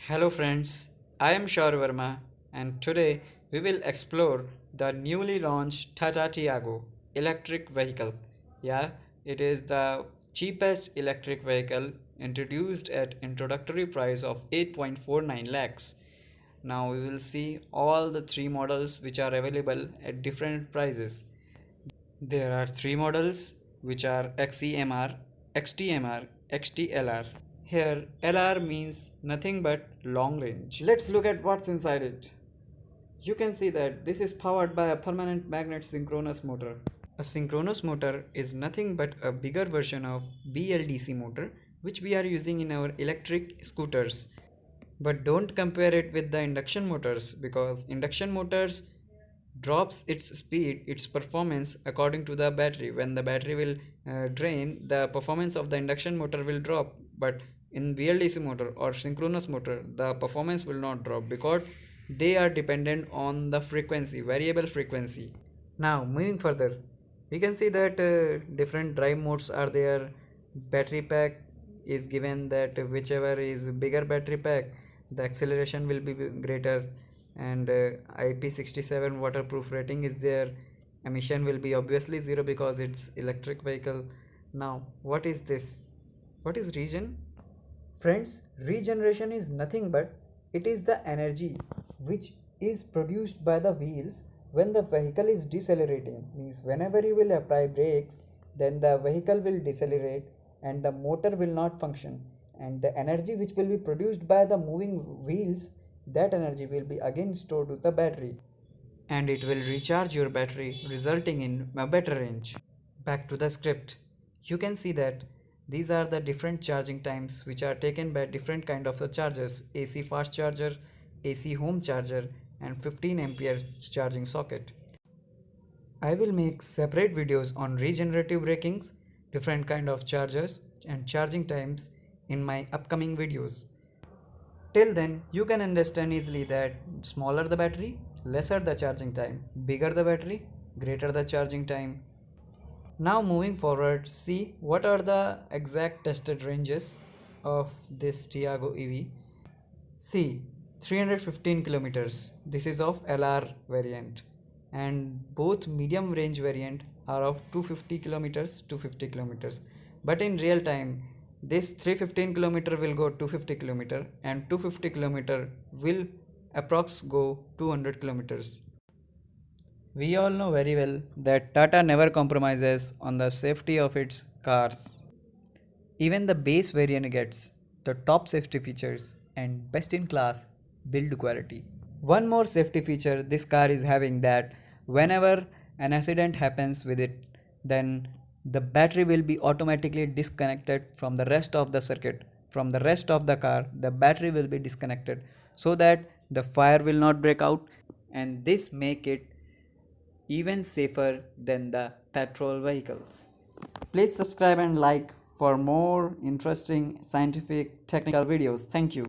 Hello friends, I am Shaur Verma and today we will explore the newly launched Tata Tiago electric vehicle. Yeah, it is the cheapest electric vehicle introduced at introductory price of 8.49 lakhs. Now we will see all the three models which are available at different prices. There are three models which are XEMR, XTMR, XTLR. Here LR means nothing but long range. Let's look at what's inside it. You can see that this is powered by a permanent magnet synchronous motor. A synchronous motor is nothing but a bigger version of BLDC motor which we are using in our electric scooters. But don't compare it with the induction motors because induction motors drops its speed, its performance according to the battery. When the battery will drain, the performance of the induction motor will drop. But in VLDC motor or synchronous motor, the performance will not drop because they are dependent on the frequency, variable frequency. Now moving further, we can see that different drive modes are there. Battery pack is given that whichever is bigger battery pack, the acceleration will be greater, and IP67 waterproof rating is there. Emission will be obviously zero because it's electric vehicle. Now what is this? What is regen? Friends, regeneration is nothing but it is the energy which is produced by the wheels when the vehicle is decelerating. Means whenever you will apply brakes, then the vehicle will decelerate and the motor will not function. And the energy which will be produced by the moving wheels, that energy will be again stored to the battery. And it will recharge your battery, resulting in a better range. Back to the script. You can see that these are the different charging times which are taken by different kind of the chargers: AC fast charger, AC home charger and 15 ampere charging socket. I will make separate videos on regenerative brakings, different kind of chargers and charging times in my upcoming videos. Till then, you can understand easily that smaller the battery, lesser the charging time, bigger the battery, greater the charging time. Now moving forward, see what are the exact tested ranges of this Tiago EV. See, 315 kilometers. This is of LR variant, and both medium range variant are of 250 kilometers, 250 kilometers. But in real time, this 315 kilometer will go 250 kilometer, and 250 kilometer will approx go 200 kilometers. We all know very well that Tata never compromises on the safety of its cars. Even the base variant gets the top safety features and best in class build quality. One more safety feature this car is having, that whenever an accident happens with it, then the battery will be automatically disconnected from the rest of the circuit. From the rest of the car, the battery will be disconnected so that the fire will not break out, and this make it even safer than the petrol vehicles. Please subscribe and like for more interesting scientific technical videos. Thank you.